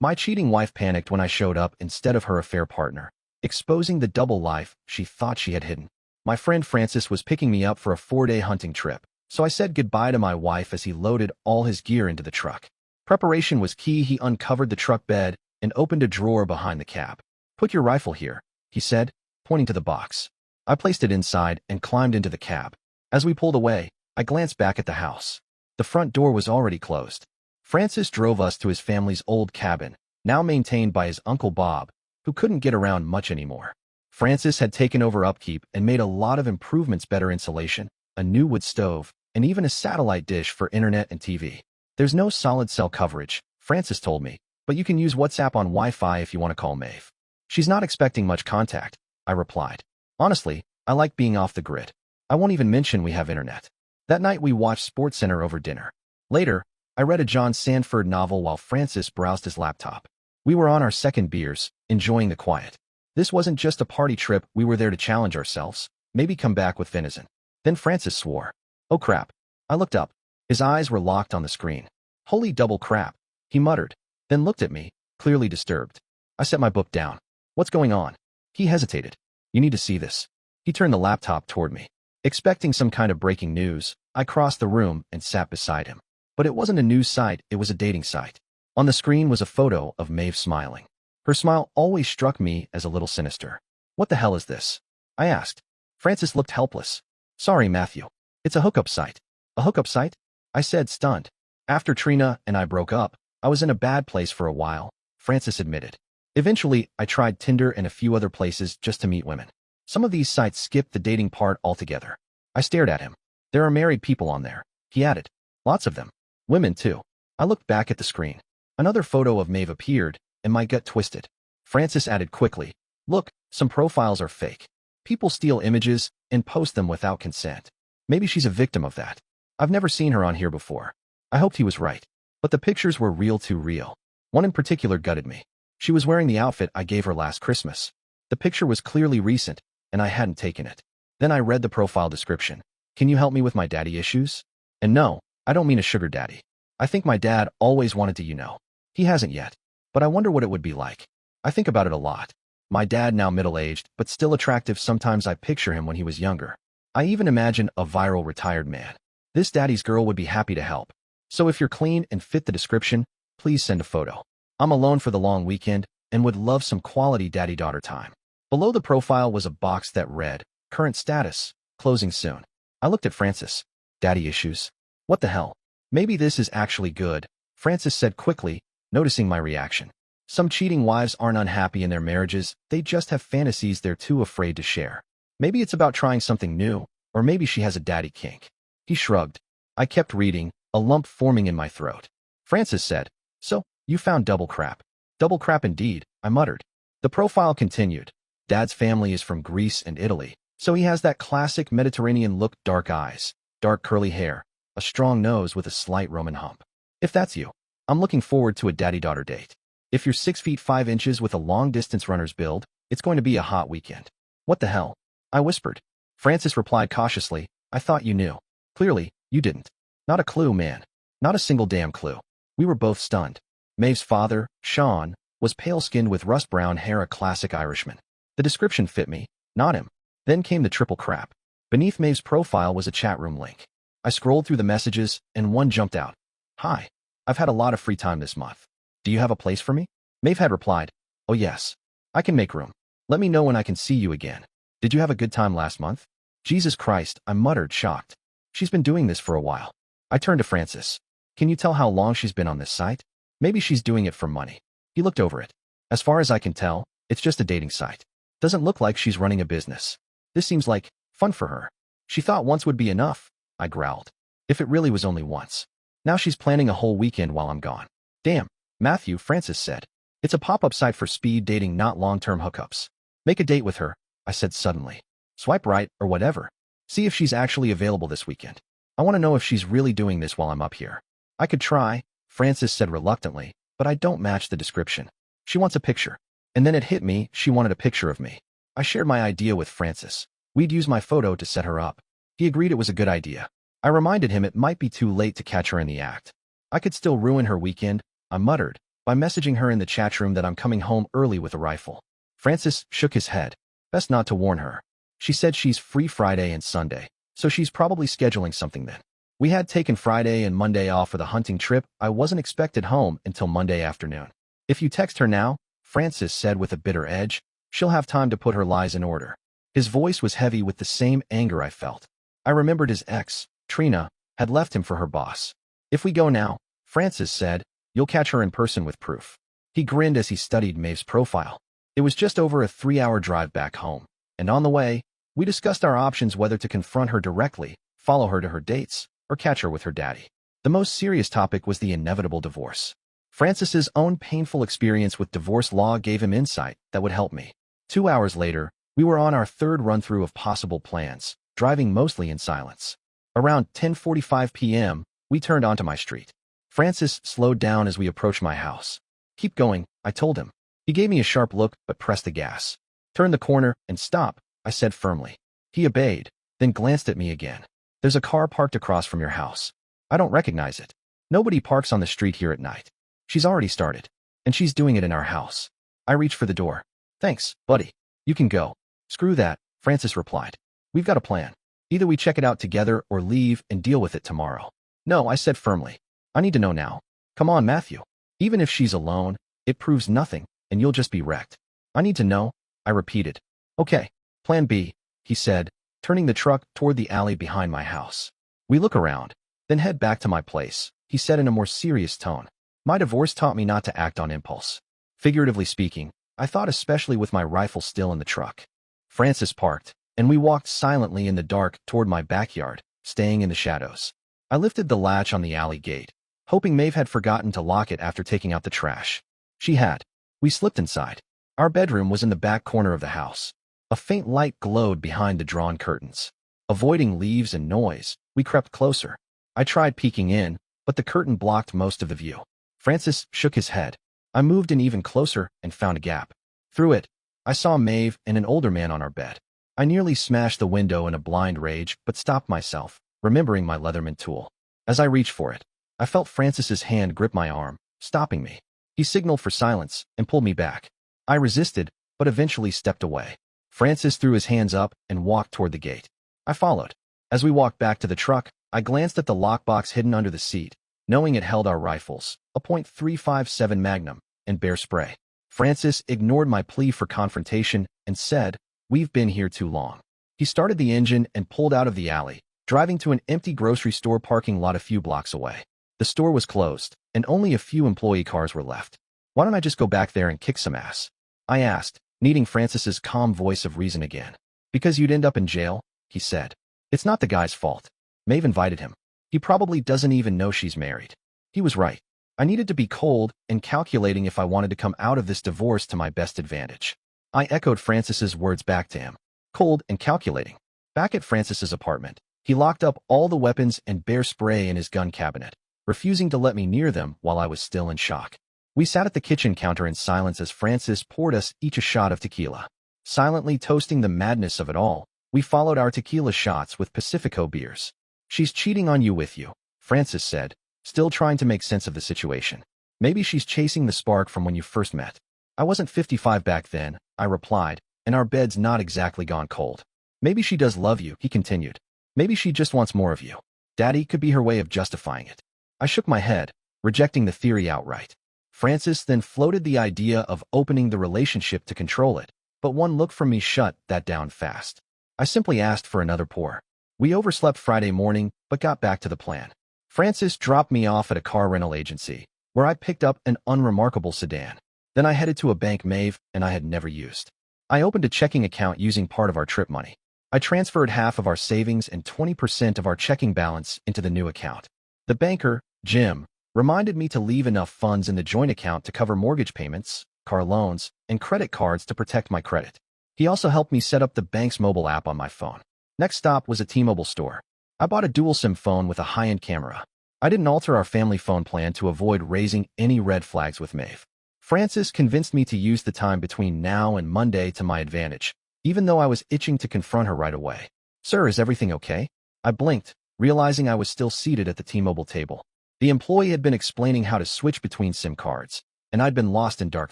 My cheating wife panicked when I showed up instead of her affair partner, exposing the double life she thought she had hidden. My friend Francis was picking me up for a 4-day hunting trip, so I said goodbye to my wife as he loaded all his gear into the truck. Preparation was key. He uncovered the truck bed and opened a drawer behind the cab. "Put your rifle here," he said, pointing to the box. I placed it inside and climbed into the cab. As we pulled away, I glanced back at the house. The front door was already closed. Francis drove us to his family's old cabin, now maintained by his Uncle Bob, who couldn't get around much anymore. Francis had taken over upkeep and made a lot of improvements: better insulation, a new wood stove, and even a satellite dish for internet and TV. "There's no solid cell coverage," Francis told me, "but you can use WhatsApp on Wi-Fi if you want to call Maeve." "She's not expecting much contact," I replied. "Honestly, I like being off the grid. I won't even mention we have internet." That night we watched SportsCenter over dinner. Later, I read a John Sandford novel while Francis browsed his laptop. We were on our second beers, enjoying the quiet. This wasn't just a party trip, we were there to challenge ourselves, maybe come back with venison. Then Francis swore. "Oh crap." I looked up. His eyes were locked on the screen. "Holy double crap," he muttered, then looked at me, clearly disturbed. I set my book down. "What's going on?" He hesitated. "You need to see this." He turned the laptop toward me. Expecting some kind of breaking news, I crossed the room and sat beside him. But it wasn't a news site, it was a dating site. On the screen was a photo of Maeve smiling. Her smile always struck me as a little sinister. "What the hell is this?" I asked. Francis looked helpless. "Sorry, Matthew. It's a hookup site." "A hookup site?" I said, stunned. "After Trina and I broke up, I was in a bad place for a while," Francis admitted. "Eventually, I tried Tinder and a few other places just to meet women. Some of these sites skip the dating part altogether." I stared at him. "There are married people on there," he added. "Lots of them. Women, too." I looked back at the screen. Another photo of Maeve appeared, and my gut twisted. Francis added quickly, "Look, some profiles are fake. People steal images and post them without consent. Maybe she's a victim of that. I've never seen her on here before." I hoped he was right, but the pictures were real too real. One in particular gutted me. She was wearing the outfit I gave her last Christmas. The picture was clearly recent, and I hadn't taken it. Then I read the profile description. "Can you help me with my daddy issues?" And no, I don't mean a sugar daddy. I think my dad always wanted to, He hasn't yet, but I wonder what it would be like. I think about it a lot. My dad, now middle-aged, but still attractive. Sometimes I picture him when he was younger. I even imagine a viral retired man. This daddy's girl would be happy to help. So if you're clean and fit the description, please send a photo. I'm alone for the long weekend and would love some quality daddy-daughter time. Below the profile was a box that read, "Current status, closing soon." I looked at Francis. "Daddy issues? What the hell? Maybe this is actually good," Francis said quickly, noticing my reaction. "Some cheating wives aren't unhappy in their marriages, they just have fantasies they're too afraid to share. Maybe it's about trying something new, or maybe she has a daddy kink." He shrugged. I kept reading, a lump forming in my throat. Francis said, "So, you found double crap." "Double crap indeed," I muttered. The profile continued. "Dad's family is from Greece and Italy, so he has that classic Mediterranean look: dark eyes, dark curly hair, a strong nose with a slight Roman hump. If that's you, I'm looking forward to a daddy-daughter date. If you're 6 feet 5 inches with a long-distance runner's build, it's going to be a hot weekend." "What the hell?" I whispered. Francis replied cautiously, "I thought you knew." "Clearly, you didn't." "Not a clue, man. Not a single damn clue." We were both stunned. Maeve's father, Sean, was pale-skinned with rust-brown hair, a classic Irishman. The description fit me, not him. Then came the triple crap. Beneath Maeve's profile was a chat room link. I scrolled through the messages, and one jumped out. "Hi. I've had a lot of free time this month. Do you have a place for me?" Maeve had replied, "Oh yes. I can make room. Let me know when I can see you again. Did you have a good time last month?" "Jesus Christ," I muttered, shocked. "She's been doing this for a while." I turned to Francis. "Can you tell how long she's been on this site? Maybe she's doing it for money." He looked over it. "As far as I can tell, it's just a dating site. Doesn't look like she's running a business. This seems like fun for her. She thought once would be enough," I growled. "If it really was only once. Now she's planning a whole weekend while I'm gone." "Damn, Matthew," Francis said. "It's a pop-up site for speed dating, not long-term hookups. Make a date with her," I said suddenly. "Swipe right or whatever. See if she's actually available this weekend. I want to know if she's really doing this while I'm up here." "I could try," Francis said reluctantly, "but I don't match the description. She wants a picture." And then it hit me, she wanted a picture of me. I shared my idea with Francis. We'd use my photo to set her up. He agreed it was a good idea. I reminded him it might be too late to catch her in the act. I could still ruin her weekend, I muttered, by messaging her in the chat room that I'm coming home early with a rifle. Francis shook his head. Best not to warn her. She said she's free Friday and Sunday, so she's probably scheduling something then. We had taken Friday and Monday off for the hunting trip. I wasn't expected home until Monday afternoon. If you text her now, Francis said with a bitter edge, she'll have time to put her lies in order. His voice was heavy with the same anger I felt. I remembered his ex, Trina, had left him for her boss. If we go now, Francis said, you'll catch her in person with proof. He grinned as he studied Maeve's profile. It was just over a 3-hour drive back home, and on the way, we discussed our options whether to confront her directly, follow her to her dates, or catch her with her daddy. The most serious topic was the inevitable divorce. Francis's own painful experience with divorce law gave him insight that would help me. 2 hours later, we were on our third run-through of possible plans, driving mostly in silence. Around 10:45 p.m., we turned onto my street. Francis slowed down as we approached my house. Keep going, I told him. He gave me a sharp look but pressed the gas. Turn the corner and stop, I said firmly. He obeyed, then glanced at me again. There's a car parked across from your house. I don't recognize it. Nobody parks on the street here at night. She's already started, and she's doing it in our house. I reached for the door. Thanks, buddy. You can go. Screw that, Francis replied. We've got a plan. Either we check it out together or leave and deal with it tomorrow. No, I said firmly. I need to know now. Come on, Matthew. Even if she's alone, it proves nothing, and you'll just be wrecked. I need to know, I repeated. Okay, plan B, he said, turning the truck toward the alley behind my house. We look around, then head back to my place, he said in a more serious tone. My divorce taught me not to act on impulse. Figuratively speaking, I thought, especially with my rifle still in the truck. Francis parked, and we walked silently in the dark toward my backyard, staying in the shadows. I lifted the latch on the alley gate, hoping Maeve had forgotten to lock it after taking out the trash. She had. We slipped inside. Our bedroom was in the back corner of the house. A faint light glowed behind the drawn curtains. Avoiding leaves and noise, we crept closer. I tried peeking in, but the curtain blocked most of the view. Francis shook his head. I moved in even closer and found a gap. Through it, I saw Maeve and an older man on our bed. I nearly smashed the window in a blind rage, but stopped myself, remembering my Leatherman tool. As I reached for it, I felt Francis's hand grip my arm, stopping me. He signaled for silence and pulled me back. I resisted, but eventually stepped away. Francis threw his hands up and walked toward the gate. I followed. As we walked back to the truck, I glanced at the lockbox hidden under the seat, knowing it held our rifles, a .357 Magnum, and bear spray. Francis ignored my plea for confrontation and said, "We've been here too long." He started the engine and pulled out of the alley, driving to an empty grocery store parking lot a few blocks away. The store was closed, and only a few employee cars were left. Why don't I just go back there and kick some ass? I asked, needing Francis's calm voice of reason again. Because you'd end up in jail, he said. It's not the guy's fault. Maeve invited him. He probably doesn't even know she's married. He was right. I needed to be cold and calculating if I wanted to come out of this divorce to my best advantage. I echoed Francis's words back to him. Cold and calculating. Back at Francis's apartment, he locked up all the weapons and bear spray in his gun cabinet, refusing to let me near them while I was still in shock. We sat at the kitchen counter in silence as Francis poured us each a shot of tequila. Silently toasting the madness of it all, we followed our tequila shots with Pacifico beers. She's cheating on you with you, Francis said, still trying to make sense of the situation. Maybe she's chasing the spark from when you first met. I wasn't 55 back then, I replied, and our bed's not exactly gone cold. Maybe she does love you, he continued. Maybe she just wants more of you. Daddy could be her way of justifying it. I shook my head, rejecting the theory outright. Francis then floated the idea of opening the relationship to control it, but one look from me shut that down fast. I simply asked for another pour. We overslept Friday morning, but got back to the plan. Francis dropped me off at a car rental agency, where I picked up an unremarkable sedan. Then I headed to a bank Maeve and I had never used. I opened a checking account using part of our trip money. I transferred half of our savings and 20% of our checking balance into the new account. The banker, Jim, reminded me to leave enough funds in the joint account to cover mortgage payments, car loans, and credit cards to protect my credit. He also helped me set up the bank's mobile app on my phone. Next stop was a T-Mobile store. I bought a dual SIM phone with a high-end camera. I didn't alter our family phone plan to avoid raising any red flags with Maeve. Francis convinced me to use the time between now and Monday to my advantage, even though I was itching to confront her right away. "Sir, is everything okay?" I blinked, realizing I was still seated at the T-Mobile table. The employee had been explaining how to switch between SIM cards. and I'd been lost in dark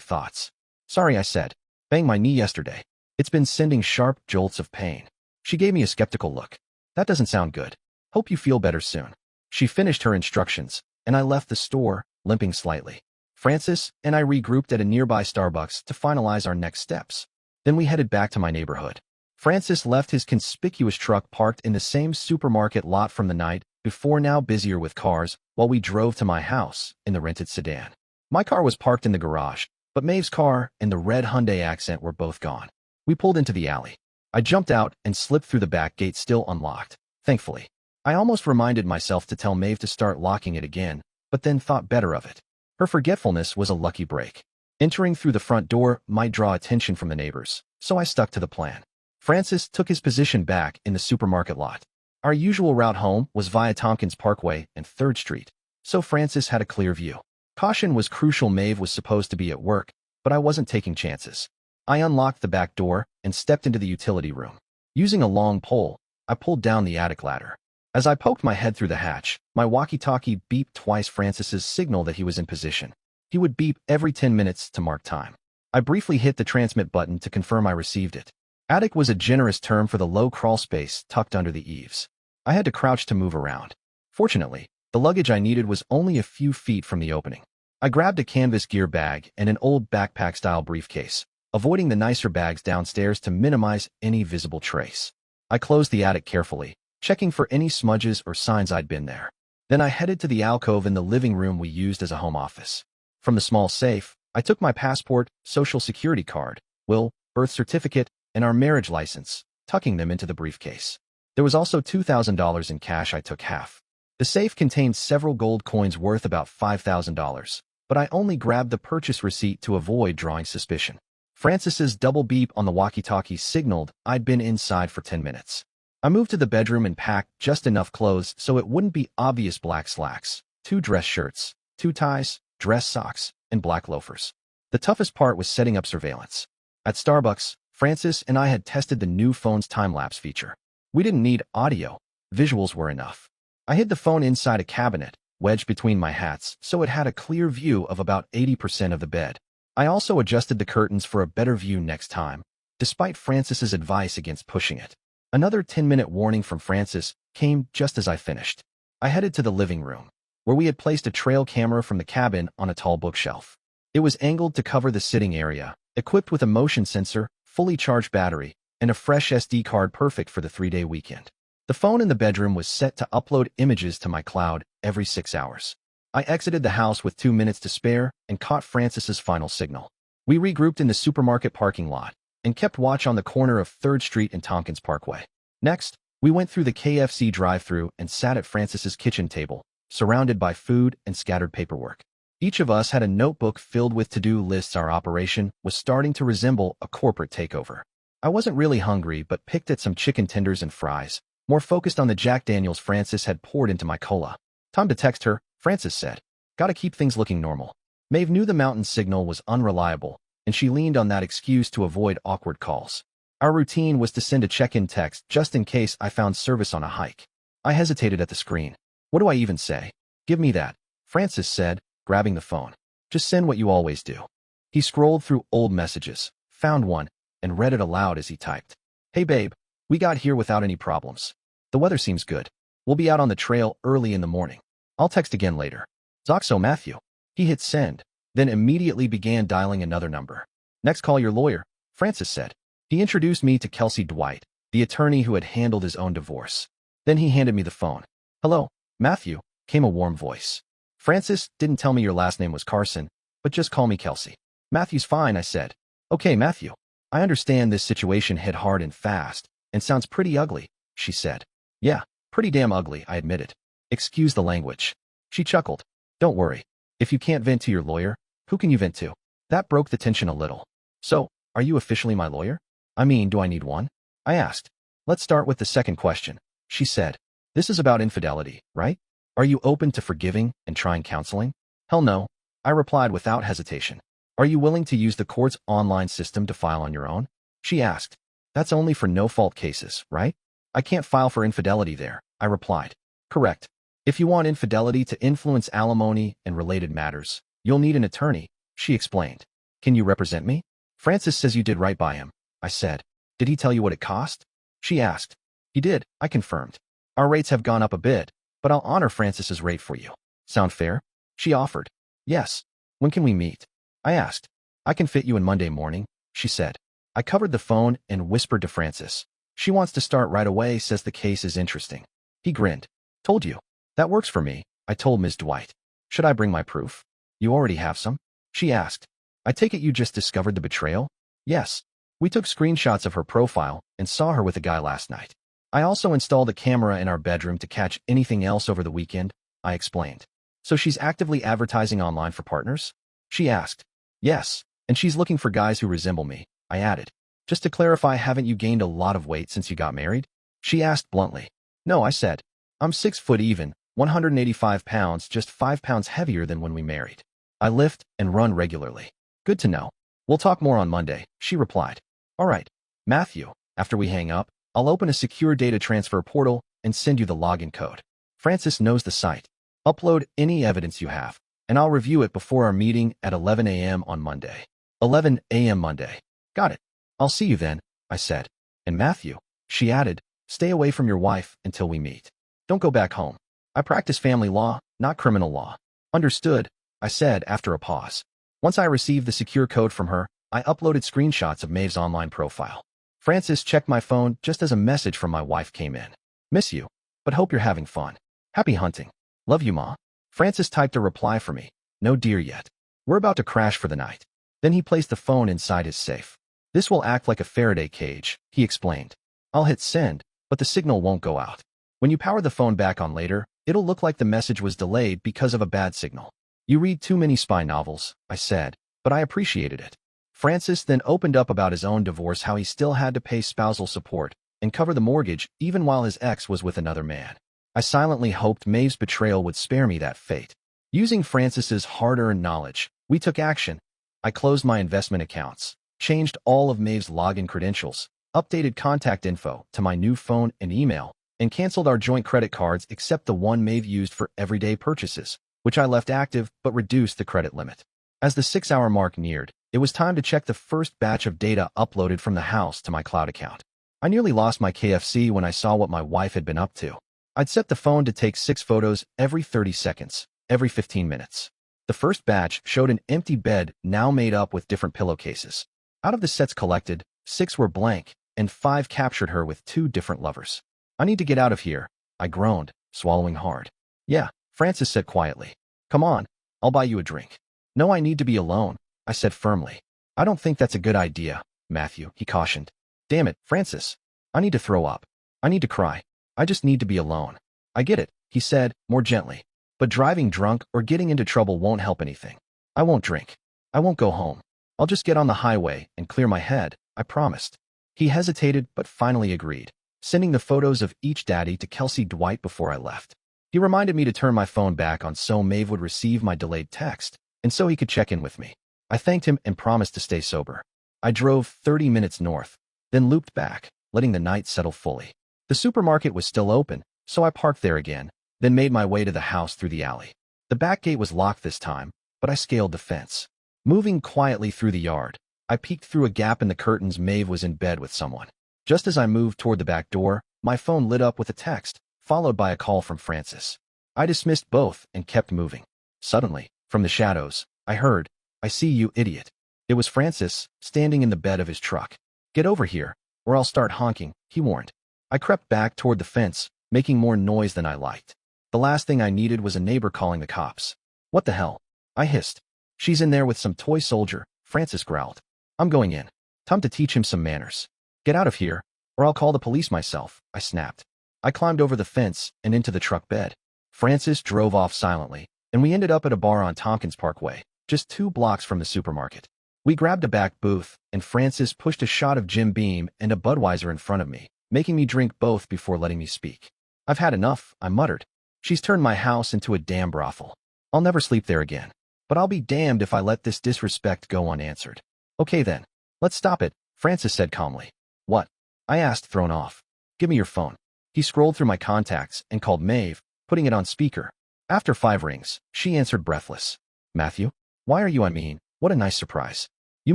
thoughts. Sorry, I said. Banged my knee yesterday. It's been sending sharp jolts of pain. She gave me a skeptical look. That doesn't sound good. Hope you feel better soon. She finished her instructions, and I left the store, limping slightly. Francis and I regrouped at a nearby Starbucks to finalize our next steps. Then we headed back to my neighborhood. Francis left his conspicuous truck parked in the same supermarket lot from the night before, now busier with cars, while we drove to my house in the rented sedan. My car was parked in the garage, but Maeve's car and the red Hyundai Accent were both gone. We pulled into the alley. I jumped out and slipped through the back gate, still unlocked, thankfully. I almost reminded myself to tell Maeve to start locking it again, but then thought better of it. Her forgetfulness was a lucky break. Entering through the front door might draw attention from the neighbors, so I stuck to the plan. Francis took his position back in the supermarket lot. Our usual route home was via Tompkins Parkway and 3rd Street, so Francis had a clear view. Caution was crucial. Maeve was supposed to be at work, but I wasn't taking chances. I unlocked the back door and stepped into the utility room. Using a long pole, I pulled down the attic ladder. As I poked my head through the hatch, my walkie-talkie beeped twice, Francis's signal that he was in position. He would beep every 10 minutes to mark time. I briefly hit the transmit button to confirm I received it. Attic was a generous term for the low crawl space tucked under the eaves. I had to crouch to move around. Fortunately, the luggage I needed was only a few feet from the opening. I grabbed a canvas gear bag and an old backpack-style briefcase, avoiding the nicer bags downstairs to minimize any visible trace. I closed the attic carefully, checking for any smudges or signs I'd been there. Then I headed to the alcove in the living room we used as a home office. From the small safe, I took my passport, social security card, will, birth certificate, and our marriage license, tucking them into the briefcase. There was also $2,000 in cash. I took half. The safe contained several gold coins worth about $5,000, but I only grabbed the purchase receipt to avoid drawing suspicion. Francis's double beep on the walkie-talkie signaled I'd been inside for 10 minutes. I moved to the bedroom and packed just enough clothes so it wouldn't be obvious: black slacks, 2 dress shirts, 2 ties, dress socks, and black loafers. The toughest part was setting up surveillance. At Starbucks, Francis and I had tested the new phone's time-lapse feature. We didn't need audio. Visuals were enough. I hid the phone inside a cabinet, wedged between my hats, so it had a clear view of about 80% of the bed. I also adjusted the curtains for a better view next time, despite Francis's advice against pushing it. Another 10-minute warning from Francis came just as I finished. I headed to the living room, where we had placed a trail camera from the cabin on a tall bookshelf. It was angled to cover the sitting area, equipped with a motion sensor, fully charged battery, and a fresh SD card, perfect for the 3-day weekend. The phone in the bedroom was set to upload images to my cloud every 6 hours. I exited the house with 2 minutes to spare and caught Francis's final signal. We regrouped in the supermarket parking lot and kept watch on the corner of 3rd Street and Tompkins Parkway. Next, we went through the KFC drive-thru and sat at Francis's kitchen table, surrounded by food and scattered paperwork. Each of us had a notebook filled with to-do lists. Our operation was starting to resemble a corporate takeover. I wasn't really hungry, but picked at some chicken tenders and fries, more focused on the Jack Daniels Francis had poured into my cola. Time to text her, Francis said. Gotta keep things looking normal. Maeve knew the mountain signal was unreliable, and she leaned on that excuse to avoid awkward calls. Our routine was to send a check-in text just in case I found service on a hike. I hesitated at the screen. What do I even say? Give me that, Francis said, grabbing the phone. Just send what you always do. He scrolled through old messages, found one, and read it aloud as he typed. Hey babe, we got here without any problems. The weather seems good. We'll be out on the trail early in the morning. I'll text again later. Zoxo Matthew. He hit send, then immediately began dialing another number. Next, call your lawyer, Francis said. He introduced me to Kelsey Dwight, the attorney who had handled his own divorce. Then he handed me the phone. Hello, Matthew, came a warm voice. Francis didn't tell me your last name was Carson, but just call me Kelsey. Matthew's fine, I said. Okay, Matthew. I understand this situation hit hard and fast, and sounds pretty ugly, she said. Yeah, pretty damn ugly, I admitted. Excuse the language. She chuckled. Don't worry. If you can't vent to your lawyer, who can you vent to? That broke the tension a little. So, are you officially my lawyer? I mean, do I need one? I asked. Let's start with the second question, she said. This is about infidelity, right? Are you open to forgiving and trying counseling? Hell no, I replied without hesitation. Are you willing to use the court's online system to file on your own? She asked. That's only for no-fault cases, right? I can't file for infidelity there, I replied. Correct. If you want infidelity to influence alimony and related matters, you'll need an attorney, she explained. Can you represent me? Francis says you did right by him, I said. Did he tell you what it cost? She asked. He did, I confirmed. Our rates have gone up a bit, but I'll honor Francis's rate for you. Sound fair? She offered. Yes. When can we meet? I asked. I can fit you in Monday morning, she said. I covered the phone and whispered to Francis. She wants to start right away, says the case is interesting. He grinned. Told you. That works for me, I told Ms. Dwight. Should I bring my proof? You already have some? She asked. I take it you just discovered the betrayal? Yes. We took screenshots of her profile and saw her with a guy last night. I also installed a camera in our bedroom to catch anything else over the weekend, I explained. So she's actively advertising online for partners? She asked. Yes, and she's looking for guys who resemble me, I added. Just to clarify, haven't you gained a lot of weight since you got married? She asked bluntly. No, I said. I'm 6 foot even, 185 pounds, just 5 pounds heavier than when we married. I lift and run regularly. Good to know. We'll talk more on Monday, she replied. All right, Matthew, after we hang up, I'll open a secure data transfer portal and send you the login code. Francis knows the site. Upload any evidence you have, and I'll review it before our meeting at 11 a.m. on Monday. 11 a.m. Monday. Got it. I'll see you then, I said. And Matthew, she added, stay away from your wife until we meet. Don't go back home. I practice family law, not criminal law. Understood, I said after a pause. Once I received the secure code from her, I uploaded screenshots of Maeve's online profile. Francis checked my phone just as a message from my wife came in. Miss you, but hope you're having fun. Happy hunting. Love you, Ma. Francis typed a reply for me. No deer yet. We're about to crash for the night. Then he placed the phone inside his safe. This will act like a Faraday cage, he explained. I'll hit send, but the signal won't go out. When you power the phone back on later, it'll look like the message was delayed because of a bad signal. You read too many spy novels, I said, but I appreciated it. Francis then opened up about his own divorce, how he still had to pay spousal support and cover the mortgage even while his ex was with another man. I silently hoped Maeve's betrayal would spare me that fate. Using Francis's hard-earned knowledge, we took action. I closed my investment accounts, changed all of Maeve's login credentials, updated contact info to my new phone and email, and canceled our joint credit cards except the one Maeve used for everyday purchases, which I left active but reduced the credit limit. As the 6-hour mark neared, it was time to check the first batch of data uploaded from the house to my cloud account. I nearly lost my KFC when I saw what my wife had been up to. I'd set the phone to take 6 photos every 30 seconds, every 15 minutes. The first batch showed an empty bed now made up with different pillowcases. Out of the sets collected, 6 were blank, and 5 captured her with 2 different lovers. I need to get out of here, I groaned, swallowing hard. Yeah, Francis said quietly. Come on, I'll buy you a drink. No, I need to be alone, I said firmly. I don't think that's a good idea, Matthew, he cautioned. Damn it, Francis. I need to throw up. I need to cry. I just need to be alone. I get it, he said, more gently. But driving drunk or getting into trouble won't help anything. I won't drink. I won't go home. I'll just get on the highway and clear my head, I promised. He hesitated but finally agreed, sending the photos of each daddy to Kelsey Dwight before I left. He reminded me to turn my phone back on so Maeve would receive my delayed text, and so he could check in with me. I thanked him and promised to stay sober. I drove 30 minutes north, then looped back, letting the night settle fully. The supermarket was still open, so I parked there again, then made my way to the house through the alley. The back gate was locked this time, but I scaled the fence. Moving quietly through the yard, I peeked through a gap in the curtains. Maeve was in bed with someone. Just as I moved toward the back door, my phone lit up with a text, followed by a call from Francis. I dismissed both and kept moving. Suddenly, from the shadows, I heard, I see you, idiot. It was Francis, standing in the bed of his truck. Get over here, or I'll start honking, he warned. I crept back toward the fence, making more noise than I liked. The last thing I needed was a neighbor calling the cops. What the hell? I hissed. She's in there with some toy soldier, Francis growled. I'm going in. Time to teach him some manners. Get out of here, or I'll call the police myself, I snapped. I climbed over the fence and into the truck bed. Francis drove off silently, and we ended up at a bar on Tompkins Parkway, just 2 blocks from the supermarket. We grabbed a back booth, and Francis pushed a shot of Jim Beam and a Budweiser in front of me, making me drink both before letting me speak. I've had enough, I muttered. She's turned my house into a damn brothel. I'll never sleep there again. But I'll be damned if I let this disrespect go unanswered. Okay then, let's stop it, Francis said calmly. What? I asked, thrown off. Give me your phone. He scrolled through my contacts and called Maeve, putting it on speaker. After 5 rings, she answered breathless. Matthew? Why are you, I mean, What a nice surprise. You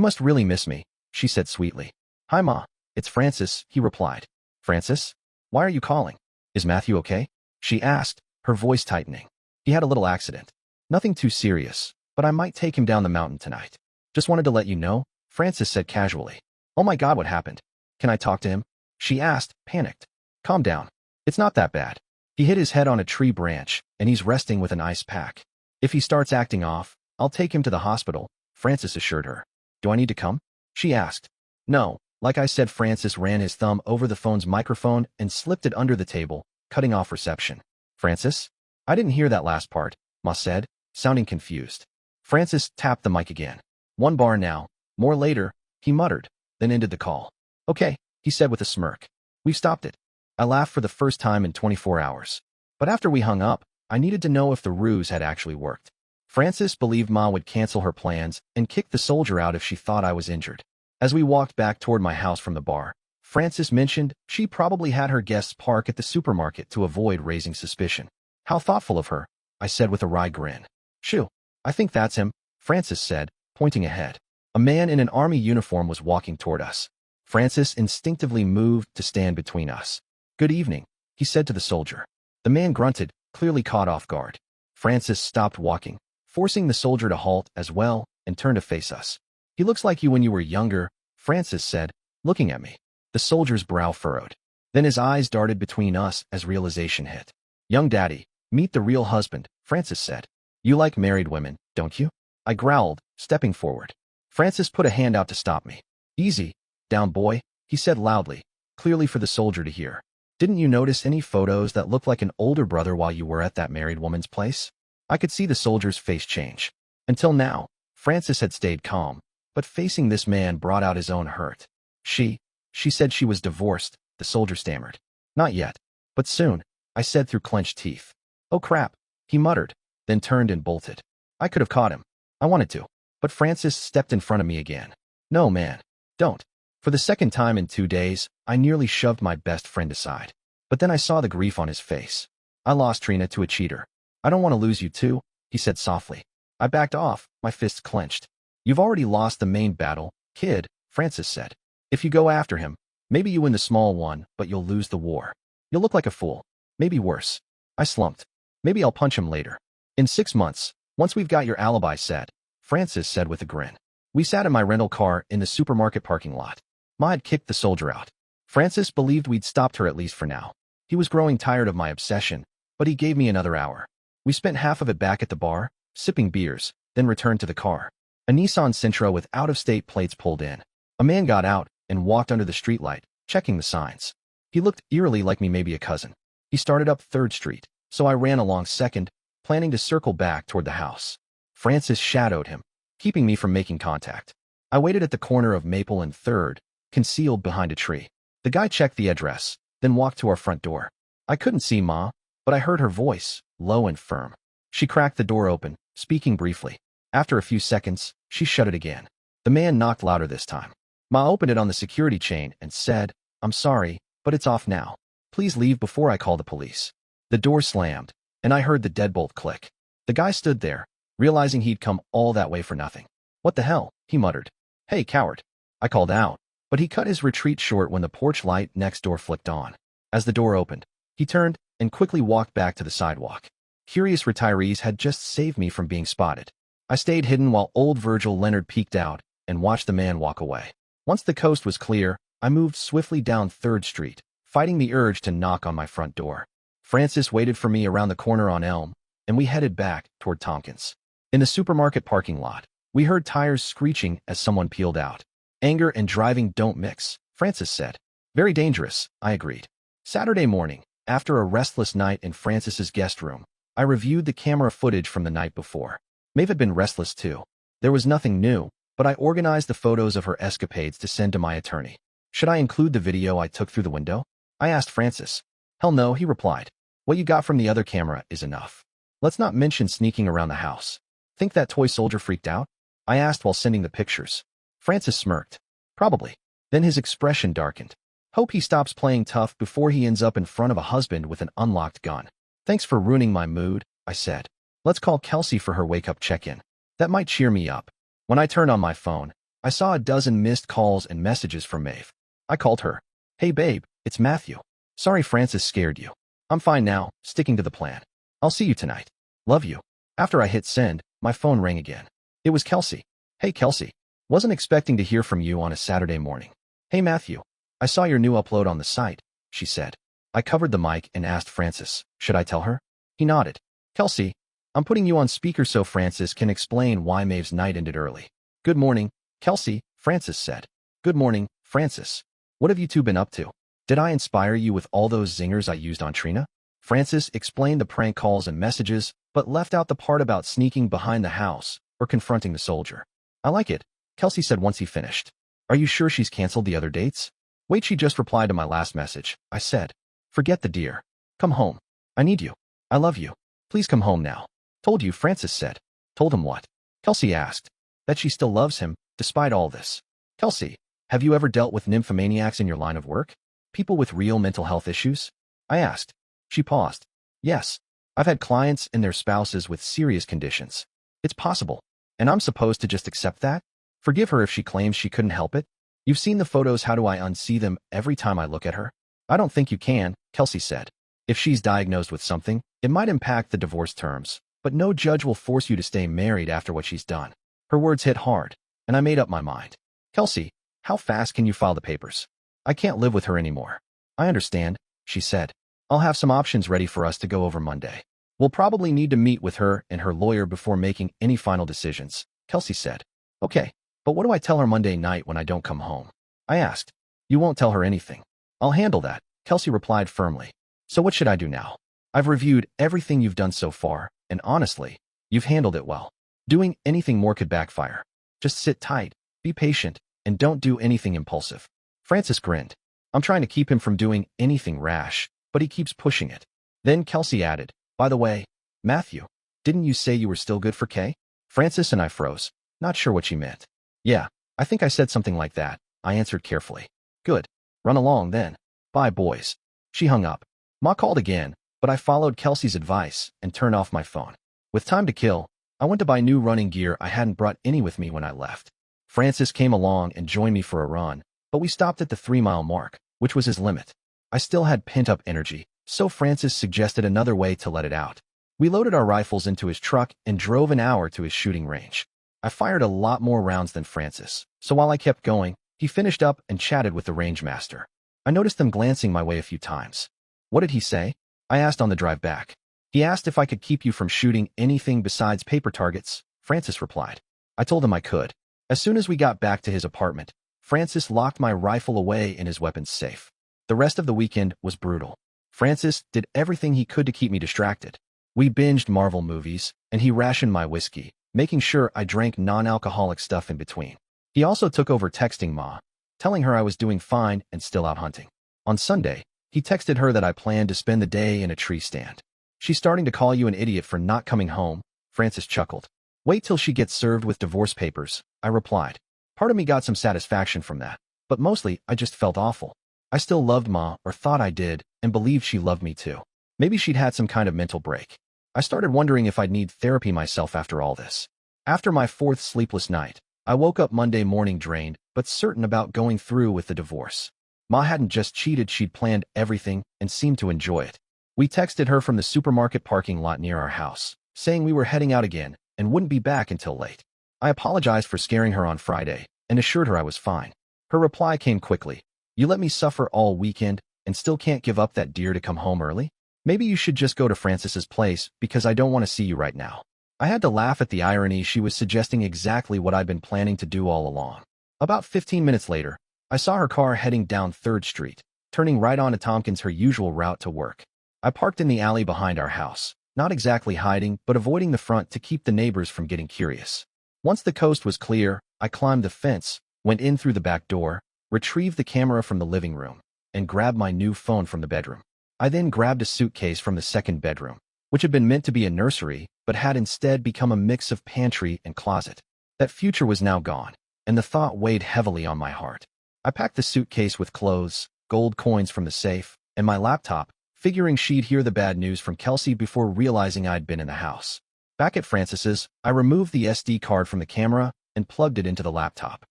must really miss me, she said sweetly. Hi, Ma. It's Francis, he replied. Francis? Why are you calling? Is Matthew okay? She asked, her voice tightening. He had a little accident. Nothing too serious, but I might take him down the mountain tonight. Just wanted to let you know, Francis said casually. Oh my God, what happened? Can I talk to him? She asked, panicked. Calm down. It's not that bad. He hit his head on a tree branch, and he's resting with an ice pack. If he starts acting off, I'll take him to the hospital, Francis assured her. Do I need to come? She asked. No, like I said. Francis ran his thumb over the phone's microphone and slipped it under the table, cutting off reception. Francis? I didn't hear that last part, Ma said, sounding confused. Francis tapped the mic again. 1 bar now, more later, he muttered, then ended the call. Okay, he said with a smirk. We've stopped it. I laughed for the first time in 24 hours. But after we hung up, I needed to know if the ruse had actually worked. Francis believed Ma would cancel her plans and kick the soldier out if she thought I was injured. As we walked back toward my house from the bar, Francis mentioned she probably had her guests park at the supermarket to avoid raising suspicion. How thoughtful of her, I said with a wry grin. Shoo, I think that's him, Francis said, pointing ahead. A man in an army uniform was walking toward us. Francis instinctively moved to stand between us. Good evening, he said to the soldier. The man grunted, clearly caught off guard. Francis stopped walking, forcing the soldier to halt as well, and turned to face us. He looks like you when you were younger, Francis said, looking at me. The soldier's brow furrowed. Then his eyes darted between us as realization hit. Young daddy, meet the real husband, Francis said. You like married women, don't you? I growled, stepping forward. Francis put a hand out to stop me. Easy, down boy, he said loudly, clearly for the soldier to hear. Didn't you notice any photos that looked like an older brother while you were at that married woman's place? I could see the soldier's face change. Until now, Francis had stayed calm, but facing this man brought out his own hurt. She said she was divorced, the soldier stammered. Not yet, but soon, I said through clenched teeth. Oh crap, he muttered, then turned and bolted. I could have caught him. I wanted to, but Francis stepped in front of me again. No, man, don't. For the second time in 2 days, I nearly shoved my best friend aside. But then I saw the grief on his face. I lost Trina to a cheater. I don't want to lose you too, he said softly. I backed off, my fists clenched. You've already lost the main battle, kid, Francis said. If you go after him, maybe you win the small one, but you'll lose the war. You'll look like a fool. Maybe worse. I slumped. Maybe I'll punch him later. In 6 months, once we've got your alibi set, Francis said with a grin. We sat in my rental car in the supermarket parking lot. Ma had kicked the soldier out. Francis believed we'd stopped her at least for now. He was growing tired of my obsession, but he gave me another hour. We spent half of it back at the bar, sipping beers, then returned to the car. A Nissan Sentra with out-of-state plates pulled in. A man got out and walked under the streetlight, checking the signs. He looked eerily like me, maybe a cousin. He started up 3rd Street, so I ran along 2nd, planning to circle back toward the house. Francis shadowed him, keeping me from making contact. I waited at the corner of Maple and 3rd, concealed behind a tree. The guy checked the address, then walked to our front door. I couldn't see Ma, but I heard her voice, low and firm. She cracked the door open, speaking briefly. After a few seconds, she shut it again. The man knocked louder this time. Ma opened it on the security chain and said, I'm sorry, but it's off now. Please leave before I call the police. The door slammed, and I heard the deadbolt click. The guy stood there, realizing he'd come all that way for nothing. What the hell, he muttered. Hey, coward. I called out, but he cut his retreat short when the porch light next door flicked on. As the door opened, he turned and quickly walked back to the sidewalk. Curious retirees had just saved me from being spotted. I stayed hidden while old Virgil Leonard peeked out and watched the man walk away. Once the coast was clear, I moved swiftly down 3rd Street, fighting the urge to knock on my front door. Francis waited for me around the corner on Elm, and we headed back toward Tompkins. In the supermarket parking lot, we heard tires screeching as someone peeled out. Anger and driving don't mix, Francis said. Very dangerous, I agreed. Saturday morning, after a restless night in Francis's guest room, I reviewed the camera footage from the night before. Maeve had been restless too. There was nothing new, but I organized the photos of her escapades to send to my attorney. Should I include the video I took through the window? I asked Francis. Hell no, he replied. What you got from the other camera is enough. Let's not mention sneaking around the house. Think that toy soldier freaked out? I asked while sending the pictures. Francis smirked. Probably. Then his expression darkened. Hope he stops playing tough before he ends up in front of a husband with an unlocked gun. Thanks for ruining my mood, I said. Let's call Kelsey for her wake-up check-in. That might cheer me up. When I turned on my phone, I saw a dozen missed calls and messages from Maeve. I called her. Hey babe, it's Matthew. Sorry Francis scared you. I'm fine now, sticking to the plan. I'll see you tonight. Love you. After I hit send, my phone rang again. It was Kelsey. Hey Kelsey. Wasn't expecting to hear from you on a Saturday morning. Hey Matthew. I saw your new upload on the site, she said. I covered the mic and asked Francis, should I tell her? He nodded. Kelsey, I'm putting you on speaker so Francis can explain why Maeve's night ended early. Good morning, Kelsey, Francis said. Good morning, Francis. What have you two been up to? Did I inspire you with all those zingers I used on Trina? Francis explained the prank calls and messages, but left out the part about sneaking behind the house or confronting the soldier. I like it, Kelsey said once he finished. Are you sure she's canceled the other dates? Wait, she just replied to my last message, I said. Forget the dear. Come home. I need you. I love you. Please come home now. Told you, Francis said. Told him what? Kelsey asked. That she still loves him, despite all this. Kelsey, have you ever dealt with nymphomaniacs in your line of work? People with real mental health issues? I asked. She paused. Yes. I've had clients and their spouses with serious conditions. It's possible. And I'm supposed to just accept that? Forgive her if she claims she couldn't help it? You've seen the photos, how do I unsee them every time I look at her? I don't think you can, Kelsey said. If she's diagnosed with something, it might impact the divorce terms, but no judge will force you to stay married after what she's done. Her words hit hard, and I made up my mind. Kelsey, how fast can you file the papers? I can't live with her anymore. I understand, she said. I'll have some options ready for us to go over Monday. We'll probably need to meet with her and her lawyer before making any final decisions, Kelsey said. Okay, but what do I tell her Monday night when I don't come home? I asked. You won't tell her anything. I'll handle that, Kelsey replied firmly. So what should I do now? I've reviewed everything you've done so far, and honestly, you've handled it well. Doing anything more could backfire. Just sit tight, be patient, and don't do anything impulsive. Francis grinned. I'm trying to keep him from doing anything rash, but he keeps pushing it. Then Kelsey added, by the way, Matthew, didn't you say you were still good for Kay? Francis and I froze, not sure what she meant. Yeah, I think I said something like that, I answered carefully. Good. Run along then. Bye, boys. She hung up. Ma called again, but I followed Kelsey's advice and turned off my phone. With time to kill, I went to buy new running gear I hadn't brought any with me when I left. Francis came along and joined me for a run, but we stopped at the 3-mile mark, which was his limit. I still had pent-up energy, so Francis suggested another way to let it out. We loaded our rifles into his truck and drove an hour to his shooting range. I fired a lot more rounds than Francis, so while I kept going, he finished up and chatted with the range master. I noticed them glancing my way a few times. What did he say? I asked on the drive back. He asked if I could keep you from shooting anything besides paper targets, Francis replied. I told him I could. As soon as we got back to his apartment, Francis locked my rifle away in his weapons safe. The rest of the weekend was brutal. Francis did everything he could to keep me distracted. We binged Marvel movies, and he rationed my whiskey, making sure I drank non-alcoholic stuff in between. He also took over texting Ma, telling her I was doing fine and still out hunting. On Sunday, he texted her that I planned to spend the day in a tree stand. She's starting to call you an idiot for not coming home, Francis chuckled. Wait till she gets served with divorce papers, I replied. Part of me got some satisfaction from that, but mostly I just felt awful. I still loved Ma, or thought I did, and believed she loved me too. Maybe she'd had some kind of mental break. I started wondering if I'd need therapy myself after all this. After my 4th sleepless night, I woke up Monday morning drained, but certain about going through with the divorce. Ma hadn't just cheated, she'd planned everything and seemed to enjoy it. We texted her from the supermarket parking lot near our house, saying we were heading out again and wouldn't be back until late. I apologized for scaring her on Friday and assured her I was fine. Her reply came quickly. You let me suffer all weekend and still can't give up that deer to come home early? Maybe you should just go to Francis's place because I don't want to see you right now. I had to laugh at the irony. She was suggesting exactly what I'd been planning to do all along. About 15 minutes later, I saw her car heading down 3rd Street, turning right onto Tompkins, her usual route to work. I parked in the alley behind our house, not exactly hiding, but avoiding the front to keep the neighbors from getting curious. Once the coast was clear, I climbed the fence, went in through the back door, retrieved the camera from the living room, and grabbed my new phone from the bedroom. I then grabbed a suitcase from the 2nd bedroom, which had been meant to be a nursery, but had instead become a mix of pantry and closet. That future was now gone, and the thought weighed heavily on my heart. I packed the suitcase with clothes, gold coins from the safe, and my laptop, figuring she'd hear the bad news from Kelsey before realizing I'd been in the house. Back at Francis's, I removed the SD card from the camera and plugged it into the laptop.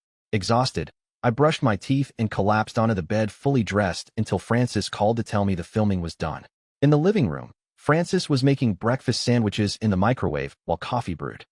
Exhausted, I brushed my teeth and collapsed onto the bed fully dressed until Francis called to tell me the filming was done. In the living room, Francis was making breakfast sandwiches in the microwave while coffee brewed.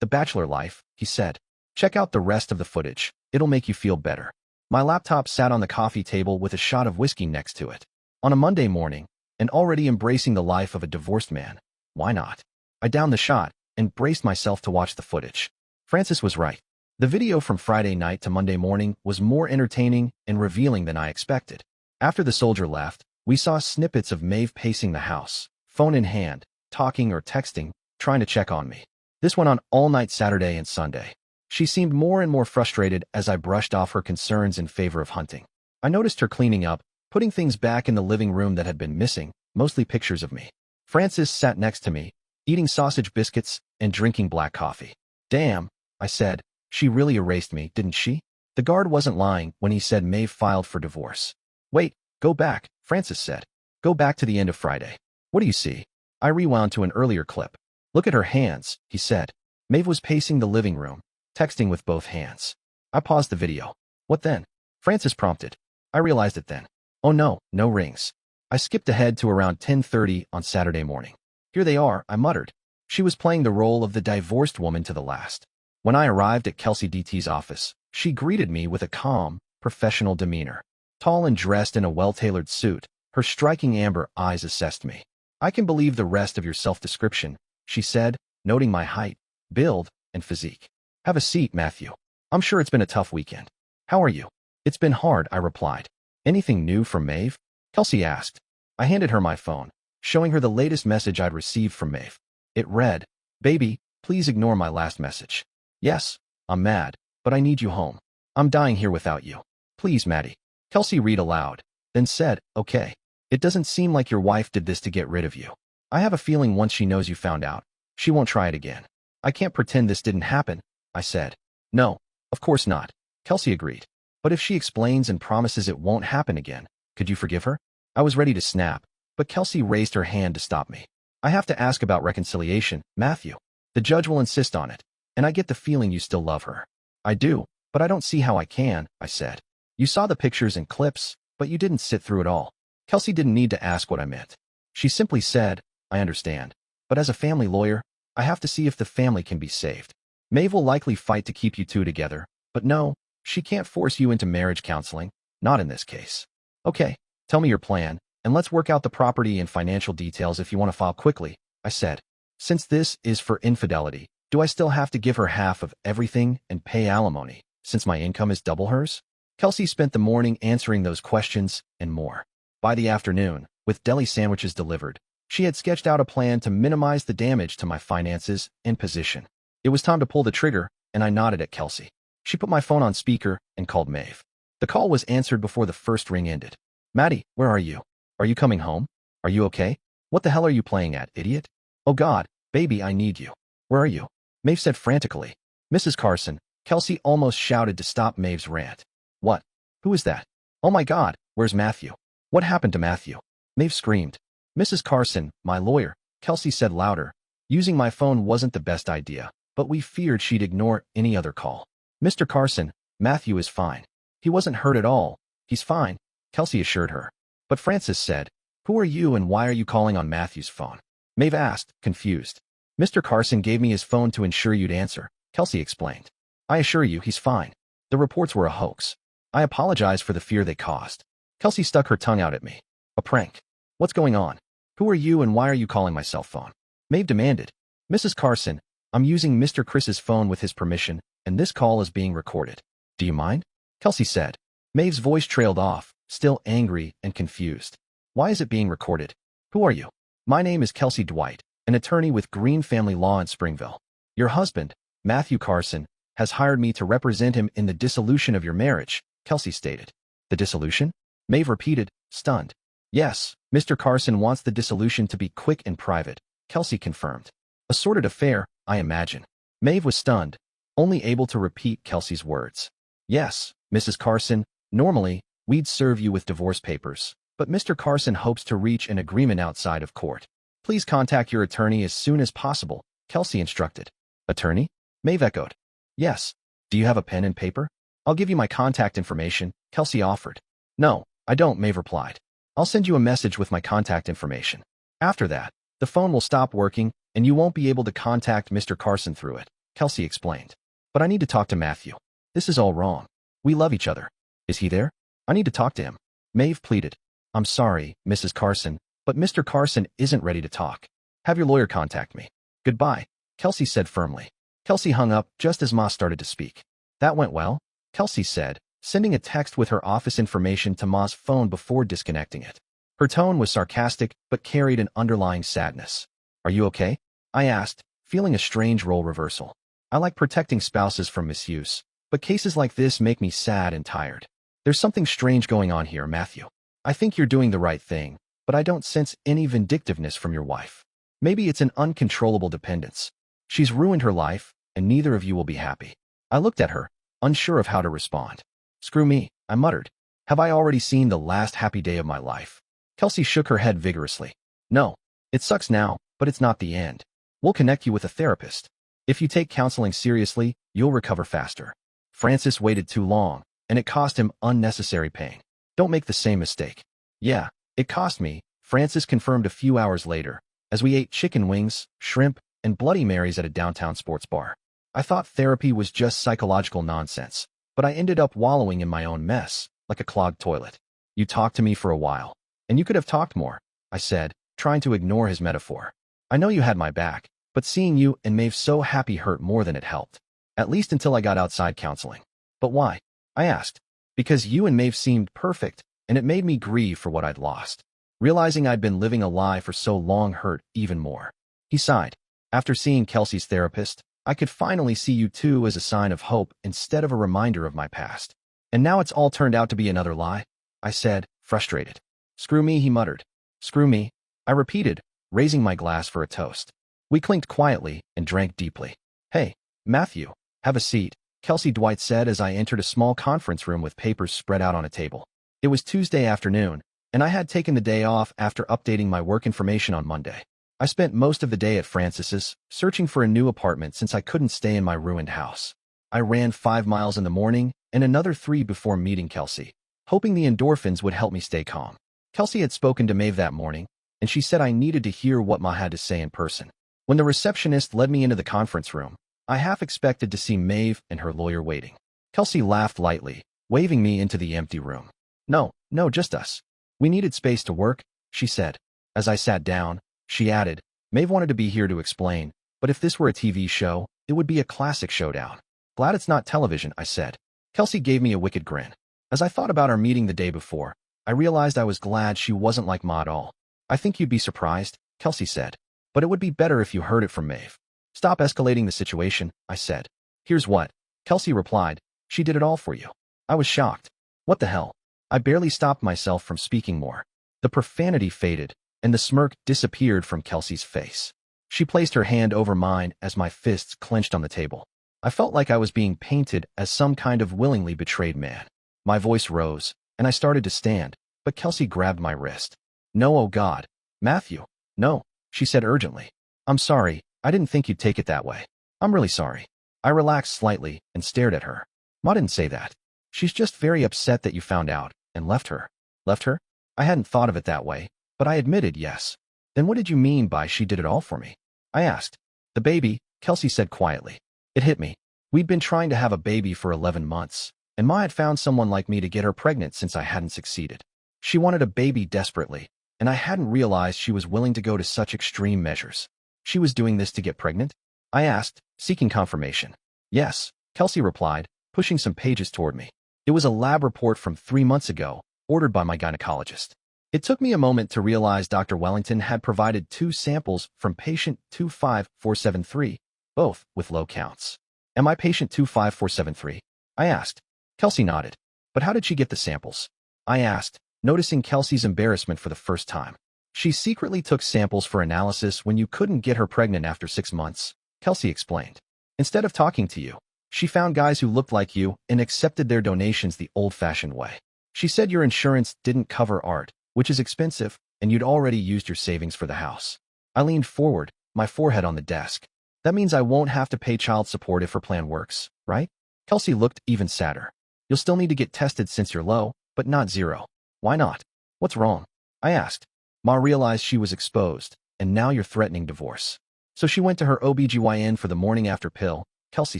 The bachelor life, he said. Check out the rest of the footage. It'll make you feel better. My laptop sat on the coffee table with a shot of whiskey next to it. On a Monday morning, and already embracing the life of a divorced man, why not? I downed the shot and braced myself to watch the footage. Francis was right. The video from Friday night to Monday morning was more entertaining and revealing than I expected. After the soldier left, we saw snippets of Maeve pacing the house, phone in hand, talking or texting, trying to check on me. This went on all night Saturday and Sunday. She seemed more and more frustrated as I brushed off her concerns in favor of hunting. I noticed her cleaning up, putting things back in the living room that had been missing, mostly pictures of me. Francis sat next to me, eating sausage biscuits and drinking black coffee. Damn, I said, she really erased me, didn't she? The guard wasn't lying when he said Maeve filed for divorce. Wait, go back, Francis said. Go back to the end of Friday. What do you see? I rewound to an earlier clip. Look at her hands, he said. Maeve was pacing the living room, texting with both hands. I paused the video. What then? Francis prompted. I realized it then. Oh no, no rings. I skipped ahead to around 10:30 on Saturday morning. Here they are, I muttered. She was playing the role of the divorced woman to the last. When I arrived at Kelsey DT's office, she greeted me with a calm, professional demeanor. Tall and dressed in a well-tailored suit, her striking amber eyes assessed me. I can believe the rest of your self-description, she said, noting my height, build, and physique. Have a seat, Matthew. I'm sure it's been a tough weekend. How are you? It's been hard, I replied. Anything new from Maeve? Kelsey asked. I handed her my phone, showing her the latest message I'd received from Maeve. It read, Baby, please ignore my last message. Yes, I'm mad, but I need you home. I'm dying here without you. Please, Maddie. Kelsey read aloud, then said, Okay. It doesn't seem like your wife did this to get rid of you. I have a feeling once she knows you found out, she won't try it again. I can't pretend this didn't happen, I said. No, of course not. Kelsey agreed. But if she explains and promises it won't happen again, could you forgive her? I was ready to snap, but Kelsey raised her hand to stop me. I have to ask about reconciliation, Matthew. The judge will insist on it, and I get the feeling you still love her. I do, but I don't see how I can, I said. You saw the pictures and clips, but you didn't sit through it all. Kelsey didn't need to ask what I meant. She simply said, I understand. But as a family lawyer, I have to see if the family can be saved. Maeve will likely fight to keep you two together, but no, she can't force you into marriage counseling, not in this case. Okay, tell me your plan, and let's work out the property and financial details if you want to file quickly, I said. Since this is for infidelity, do I still have to give her half of everything and pay alimony, since my income is double hers? Kelsey spent the morning answering those questions and more. By the afternoon, with deli sandwiches delivered, she had sketched out a plan to minimize the damage to my finances and position. It was time to pull the trigger, and I nodded at Kelsey. She put my phone on speaker and called Maeve. The call was answered before the first ring ended. Maddie, where are you? Are you coming home? Are you okay? What the hell are you playing at, idiot? Oh God, baby, I need you. Where are you? Maeve said frantically. Mrs. Carson, Kelsey almost shouted to stop Maeve's rant. What? Who is that? Oh my God, where's Matthew? What happened to Matthew? Maeve screamed. Mrs. Carson, my lawyer, Kelsey said louder. Using my phone wasn't the best idea, but we feared she'd ignore any other call. Mr. Carson, Matthew is fine. He wasn't hurt at all. He's fine, Kelsey assured her. But Francis said, Who are you and why are you calling on Matthew's phone? Maeve asked, confused. Mr. Carson gave me his phone to ensure you'd answer, Kelsey explained. I assure you he's fine. The reports were a hoax. I apologize for the fear they caused. Kelsey stuck her tongue out at me. A prank. What's going on? Who are you and why are you calling my cell phone? Maeve demanded. Mrs. Carson, I'm using Mr. Chris's phone with his permission, and this call is being recorded. Do you mind? Kelsey said. Maeve's voice trailed off, still angry and confused. Why is it being recorded? Who are you? My name is Kelsey Dwight, an attorney with Green Family Law in Springville. Your husband, Matthew Carson, has hired me to represent him in the dissolution of your marriage, Kelsey stated. The dissolution? Maeve repeated, stunned. Yes, Mr. Carson wants the dissolution to be quick and private, Kelsey confirmed. A sordid affair, I imagine. Maeve was stunned, only able to repeat Kelsey's words. Yes, Mrs. Carson, normally, we'd serve you with divorce papers, but Mr. Carson hopes to reach an agreement outside of court. Please contact your attorney as soon as possible, Kelsey instructed. Attorney? Maeve echoed. Yes. Do you have a pen and paper? I'll give you my contact information, Kelsey offered. No, I don't, Maeve replied. I'll send you a message with my contact information. After that, the phone will stop working and you won't be able to contact Mr. Carson through it, Kelsey explained. But I need to talk to Matthew. This is all wrong. We love each other. Is he there? I need to talk to him. Maeve pleaded. I'm sorry, Mrs. Carson, but Mr. Carson isn't ready to talk. Have your lawyer contact me. Goodbye, Kelsey said firmly. Kelsey hung up just as Ma started to speak. That went well, Kelsey said, sending a text with her office information to Ma's phone before disconnecting it. Her tone was sarcastic but carried an underlying sadness. Are you okay? I asked, feeling a strange role reversal. I like protecting spouses from misuse, but cases like this make me sad and tired. There's something strange going on here, Matthew. I think you're doing the right thing, but I don't sense any vindictiveness from your wife. Maybe it's an uncontrollable dependence. She's ruined her life, and neither of you will be happy. I looked at her, unsure of how to respond. Screw me, I muttered. Have I already seen the last happy day of my life? Kelsey shook her head vigorously. No, it sucks now, but it's not the end. We'll connect you with a therapist. If you take counseling seriously, you'll recover faster. Francis waited too long, and it cost him unnecessary pain. Don't make the same mistake. Yeah, it cost me, Francis confirmed a few hours later, as we ate chicken wings, shrimp, and Bloody Marys at a downtown sports bar. I thought therapy was just psychological nonsense, but I ended up wallowing in my own mess, like a clogged toilet. You talked to me for a while, and you could have talked more, I said, trying to ignore his metaphor. I know you had my back, but seeing you and Maeve so happy hurt more than it helped. At least until I got outside counseling. But why? I asked. Because you and Maeve seemed perfect, and it made me grieve for what I'd lost. Realizing I'd been living a lie for so long hurt even more. He sighed. After seeing Kelsey's therapist, I could finally see you two as a sign of hope instead of a reminder of my past. And now it's all turned out to be another lie? I said, frustrated. Screw me, he muttered. Screw me, I repeated, raising my glass for a toast. We clinked quietly and drank deeply. Hey, Matthew, have a seat, Kelsey Dwight said as I entered a small conference room with papers spread out on a table. It was Tuesday afternoon, and I had taken the day off after updating my work information on Monday. I spent most of the day at Francis's, searching for a new apartment since I couldn't stay in my ruined house. I ran 5 miles in the morning and another 3 before meeting Kelsey, hoping the endorphins would help me stay calm. Kelsey had spoken to Maeve that morning, and she said I needed to hear what Ma had to say in person. When the receptionist led me into the conference room, I half expected to see Maeve and her lawyer waiting. Kelsey laughed lightly, waving me into the empty room. No, just us. We needed space to work, she said. As I sat down, she added, Maeve wanted to be here to explain, but if this were a TV show, it would be a classic showdown. Glad it's not television, I said. Kelsey gave me a wicked grin. As I thought about our meeting the day before, I realized I was glad she wasn't like Ma at all. I think you'd be surprised, Kelsey said. But it would be better if you heard it from Maeve. Stop escalating the situation, I said. Here's what, Kelsey replied. She did it all for you. I was shocked. What the hell? I barely stopped myself from speaking more. The profanity faded, and the smirk disappeared from Kelsey's face. She placed her hand over mine as my fists clenched on the table. I felt like I was being painted as some kind of willingly betrayed man. My voice rose, and I started to stand, but Kelsey grabbed my wrist. No, oh God. Matthew. No, she said urgently. I'm sorry, I didn't think you'd take it that way. I'm really sorry. I relaxed slightly and stared at her. Ma didn't say that. She's just very upset that you found out and left her. Left her? I hadn't thought of it that way, but I admitted yes. Then what did you mean by she did it all for me? I asked. The baby, Kelsey said quietly. It hit me. We'd been trying to have a baby for 11 months, and Ma had found someone like me to get her pregnant since I hadn't succeeded. She wanted a baby desperately, and I hadn't realized she was willing to go to such extreme measures. She was doing this to get pregnant? I asked, seeking confirmation. Yes, Kelsey replied, pushing some pages toward me. It was a lab report from 3 months ago, ordered by my gynecologist. It took me a moment to realize Dr. Wellington had provided 2 samples from patient 25473, both with low counts. Am I patient 25473? I asked. Kelsey nodded. But how did she get the samples? I asked, noticing Kelsey's embarrassment for the first time. She secretly took samples for analysis when you couldn't get her pregnant after 6 months, Kelsey explained. Instead of talking to you, she found guys who looked like you and accepted their donations the old-fashioned way. She said your insurance didn't cover art, which is expensive, and you'd already used your savings for the house. I leaned forward, my forehead on the desk. That means I won't have to pay child support if her plan works, right? Kelsey looked even sadder. You'll still need to get tested since you're low, but not zero. Why not? What's wrong? I asked. Ma realized she was exposed, and now you're threatening divorce. So she went to her OBGYN for the morning after pill, Kelsey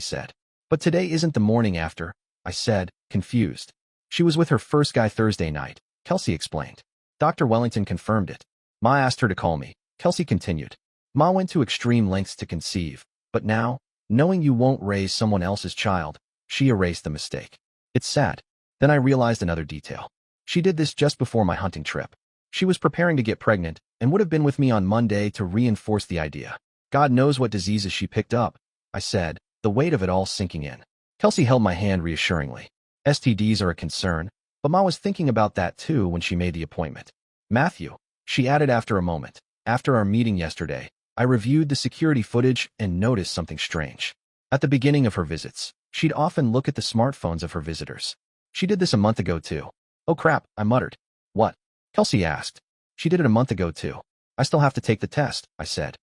said. But today isn't the morning after, I said, confused. She was with her first guy Thursday night, Kelsey explained. Dr. Wellington confirmed it. Ma asked her to call me, Kelsey continued. Ma went to extreme lengths to conceive, but now, knowing you won't raise someone else's child, she erased the mistake. It's sad. Then I realized another detail. She did this just before my hunting trip. She was preparing to get pregnant and would have been with me on Monday to reinforce the idea. God knows what diseases she picked up, I said, the weight of it all sinking in. Kelsey held my hand reassuringly. STDs are a concern, but Ma was thinking about that too when she made the appointment. Matthew, she added after a moment. After our meeting yesterday, I reviewed the security footage and noticed something strange. At the beginning of her visits, she'd often look at the smartphones of her visitors. She did this a month ago too. Oh crap, I muttered. What? Kelsey asked. She did it a month ago too. I still have to take the test, I said.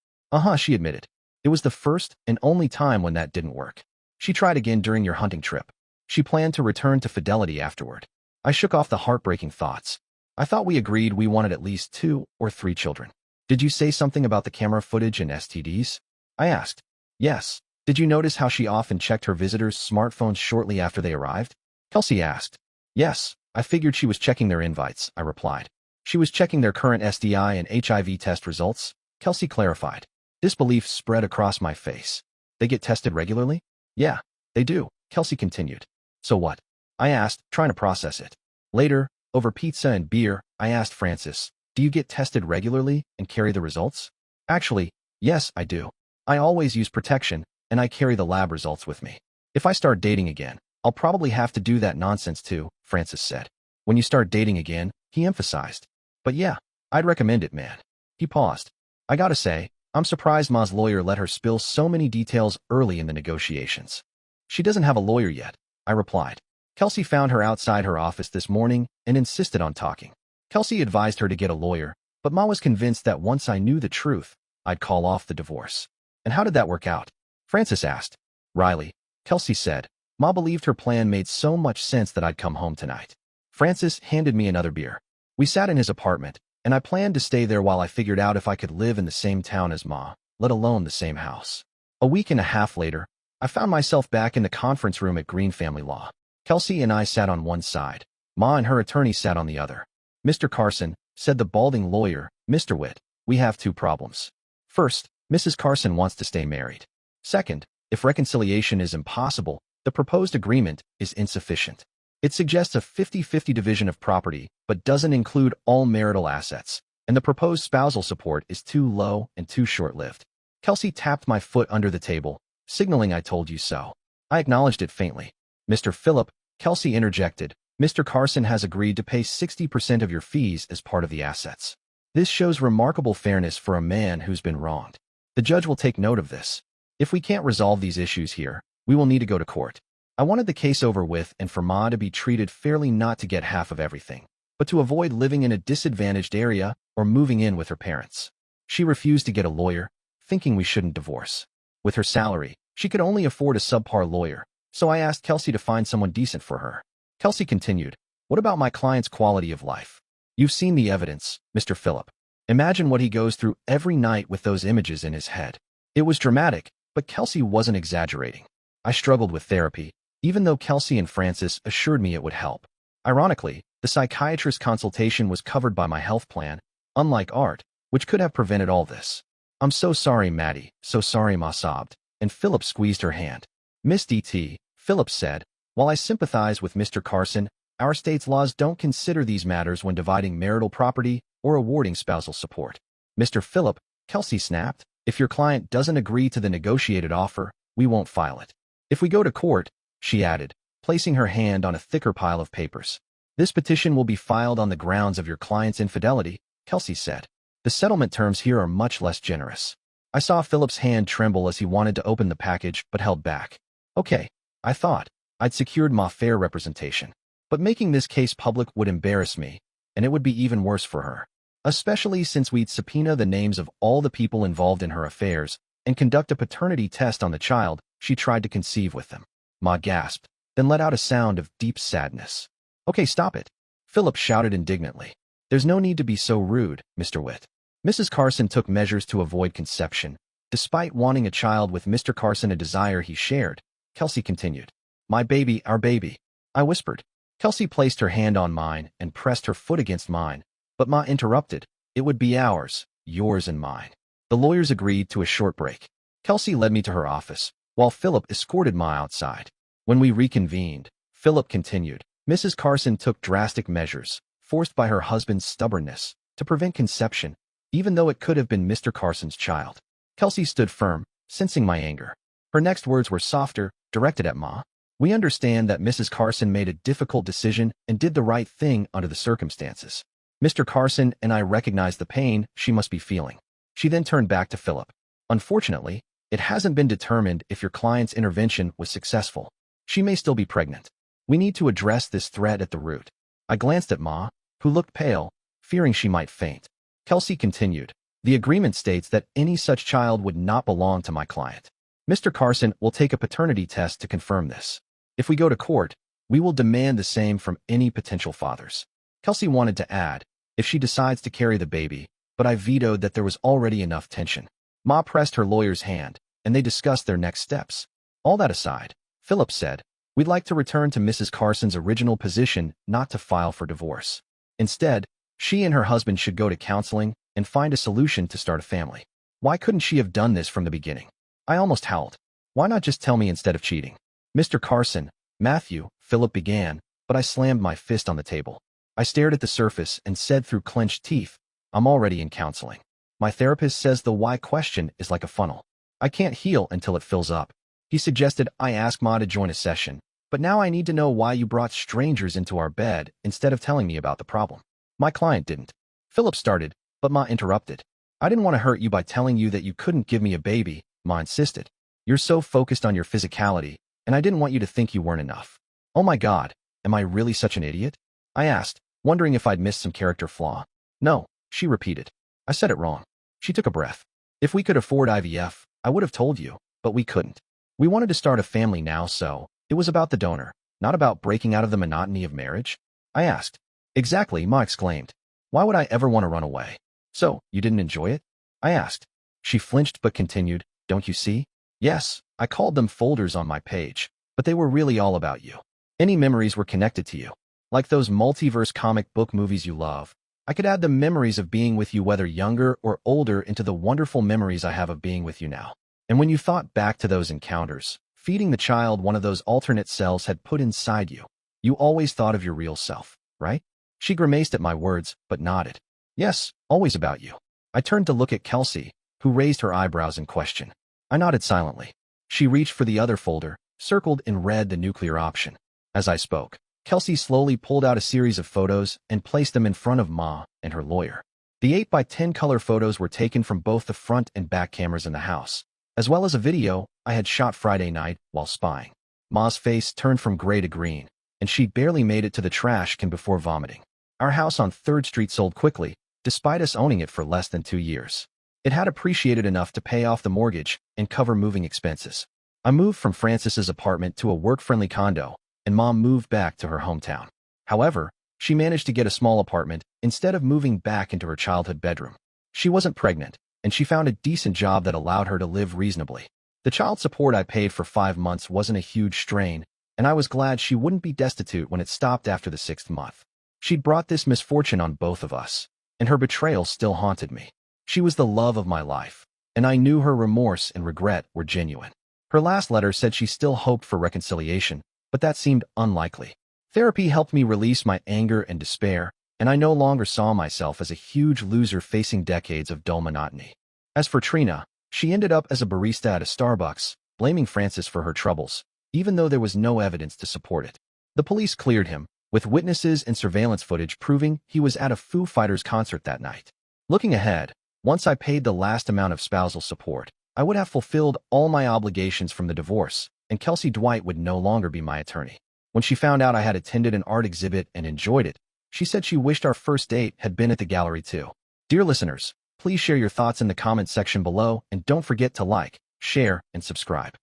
She admitted. It was the first and only time when that didn't work. She tried again during your hunting trip. She planned to return to fidelity afterward. I shook off the heartbreaking thoughts. I thought we agreed we wanted at least 2 or 3 children. Did you say something about the camera footage and STDs? I asked. Yes. Did you notice how she often checked her visitors' smartphones shortly after they arrived? Kelsey asked. Yes. I figured she was checking their invites, I replied. She was checking their current STI and HIV test results, Kelsey clarified. Disbelief spread across my face. They get tested regularly? Yeah, they do, Kelsey continued. So what? I asked, trying to process it. Later, over pizza and beer, I asked Francis, do you get tested regularly and carry the results? Actually, yes, I do. I always use protection, and I carry the lab results with me. If I start dating again, I'll probably have to do that nonsense too, Francis said. When you start dating again, he emphasized. But yeah, I'd recommend it, man. He paused. I gotta say, I'm surprised Ma's lawyer let her spill so many details early in the negotiations. She doesn't have a lawyer yet, I replied. Kelsey found her outside her office this morning and insisted on talking. Kelsey advised her to get a lawyer, but Ma was convinced that once I knew the truth, I'd call off the divorce. And how did that work out? Francis asked. Riley, Kelsey said. Ma believed her plan made so much sense that I'd come home tonight. Francis handed me another beer. We sat in his apartment, and I planned to stay there while I figured out if I could live in the same town as Ma, let alone the same house. A week and a half later, I found myself back in the conference room at Green Family Law. Kelsey and I sat on one side. Ma and her attorney sat on the other. Mr. Carson, said the balding lawyer, Mr. Witt, we have 2 problems. First, Mrs. Carson wants to stay married. Second, if reconciliation is impossible, the proposed agreement is insufficient. It suggests a 50-50 division of property, but doesn't include all marital assets, and the proposed spousal support is too low and too short-lived. Kelsey tapped my foot under the table, signaling I told you so. I acknowledged it faintly. Mr. Phillip, Kelsey interjected, Mr. Carson has agreed to pay 60% of your fees as part of the assets. This shows remarkable fairness for a man who's been wronged. The judge will take note of this. If we can't resolve these issues here, we will need to go to court. I wanted the case over with and for Ma to be treated fairly, not to get half of everything, but to avoid living in a disadvantaged area or moving in with her parents. She refused to get a lawyer, thinking we shouldn't divorce. With her salary, she could only afford a subpar lawyer, so I asked Kelsey to find someone decent for her. Kelsey continued, what about my client's quality of life? You've seen the evidence, Mr. Phillip. Imagine what he goes through every night with those images in his head. It was dramatic, but Kelsey wasn't exaggerating. I struggled with therapy, even though Kelsey and Francis assured me it would help. Ironically, the psychiatrist consultation was covered by my health plan, unlike Art, which could have prevented all this. I'm so sorry, Maddie, so sorry, Ma sobbed, and Philip squeezed her hand. Miss D.T., Philip said, while I sympathize with Mr. Carson, our state's laws don't consider these matters when dividing marital property or awarding spousal support. Mr. Phillip, Kelsey snapped, if your client doesn't agree to the negotiated offer, we won't file it. If we go to court, she added, placing her hand on a thicker pile of papers. This petition will be filed on the grounds of your client's infidelity, Kelsey said. The settlement terms here are much less generous. I saw Philip's hand tremble as he wanted to open the package but held back. Okay, I thought. I'd secured Ma fair representation. But making this case public would embarrass me, and it would be even worse for her. Especially since we'd subpoena the names of all the people involved in her affairs, and conduct a paternity test on the child she tried to conceive with them. Ma gasped, then let out a sound of deep sadness. Okay, stop it, Philip shouted indignantly. There's no need to be so rude, Mr. Witt. Mrs. Carson took measures to avoid conception. Despite wanting a child with Mr. Carson, a desire he shared, Kelsey continued. My baby, our baby, I whispered. Kelsey placed her hand on mine and pressed her foot against mine, but Ma interrupted. It would be ours, yours and mine. The lawyers agreed to a short break. Kelsey led me to her office, while Philip escorted Ma outside. When we reconvened, Philip continued. Mrs. Carson took drastic measures, forced by her husband's stubbornness, to prevent conception, even though it could have been Mr. Carson's child. Kelsey stood firm, sensing my anger. Her next words were softer, directed at Ma. We understand that Mrs. Carson made a difficult decision and did the right thing under the circumstances. Mr. Carson and I recognize the pain she must be feeling. She then turned back to Philip. Unfortunately, it hasn't been determined if your client's intervention was successful. She may still be pregnant. We need to address this threat at the root. I glanced at Ma, who looked pale, fearing she might faint. Kelsey continued. The agreement states that any such child would not belong to my client. Mr. Carson will take a paternity test to confirm this. If we go to court, we will demand the same from any potential fathers. Kelsey wanted to add, if she decides to carry the baby, but I vetoed that there was already enough tension. Ma pressed her lawyer's hand, and they discussed their next steps. All that aside, Philip said, we'd like to return to Mrs. Carson's original position not to file for divorce. Instead, she and her husband should go to counseling and find a solution to start a family. Why couldn't she have done this from the beginning? I almost howled. Why not just tell me instead of cheating? Mr. Carson, Matthew, Philip began, but I slammed my fist on the table. I stared at the surface and said through clenched teeth, I'm already in counseling. My therapist says the why question is like a funnel. I can't heal until it fills up. He suggested I ask Ma to join a session, but now I need to know why you brought strangers into our bed instead of telling me about the problem. My client didn't. Philip started, but Ma interrupted. I didn't want to hurt you by telling you that you couldn't give me a baby, Ma insisted. You're so focused on your physicality, and I didn't want you to think you weren't enough. Oh my God, am I really such an idiot? I asked, wondering if I'd missed some character flaw. No, she repeated. I said it wrong. She took a breath. If we could afford IVF, I would have told you, but we couldn't. We wanted to start a family now, so it was about the donor, not about breaking out of the monotony of marriage. I asked. Exactly, Ma exclaimed. Why would I ever want to run away? So, you didn't enjoy it? I asked. She flinched but continued, don't you see? Yes, I called them folders on my page, but they were really all about you. Any memories were connected to you. Like those multiverse comic book movies you love. I could add the memories of being with you whether younger or older into the wonderful memories I have of being with you now. And when you thought back to those encounters, feeding the child one of those alternate selves had put inside you, you always thought of your real self, right? She grimaced at my words, but nodded. Yes, always about you. I turned to look at Kelsey, who raised her eyebrows in question. I nodded silently. She reached for the other folder, circled in red the nuclear option. As I spoke, Kelsey slowly pulled out a series of photos and placed them in front of Ma and her lawyer. The 8x10 color photos were taken from both the front and back cameras in the house, as well as a video I had shot Friday night while spying. Ma's face turned from gray to green, and she'd barely made it to the trash can before vomiting. Our house on 3rd Street sold quickly, despite us owning it for less than 2 years. It had appreciated enough to pay off the mortgage and cover moving expenses. I moved from Francis's apartment to a work-friendly condo, and Mom moved back to her hometown. However, she managed to get a small apartment instead of moving back into her childhood bedroom. She wasn't pregnant, and she found a decent job that allowed her to live reasonably. The child support I paid for 5 months wasn't a huge strain, and I was glad she wouldn't be destitute when it stopped after the 6th month. She'd brought this misfortune on both of us, and her betrayal still haunted me. She was the love of my life, and I knew her remorse and regret were genuine. Her last letter said she still hoped for reconciliation, but that seemed unlikely. Therapy helped me release my anger and despair, and I no longer saw myself as a huge loser facing decades of dull monotony. As for Trina, she ended up as a barista at a Starbucks, blaming Francis for her troubles, even though there was no evidence to support it. The police cleared him, with witnesses and surveillance footage proving he was at a Foo Fighters concert that night. Looking ahead, once I paid the last amount of spousal support, I would have fulfilled all my obligations from the divorce, and Kelsey Dwight would no longer be my attorney. When she found out I had attended an art exhibit and enjoyed it, she said she wished our first date had been at the gallery too. Dear listeners, Please share your thoughts in the comments section below and don't forget to like, share, and subscribe.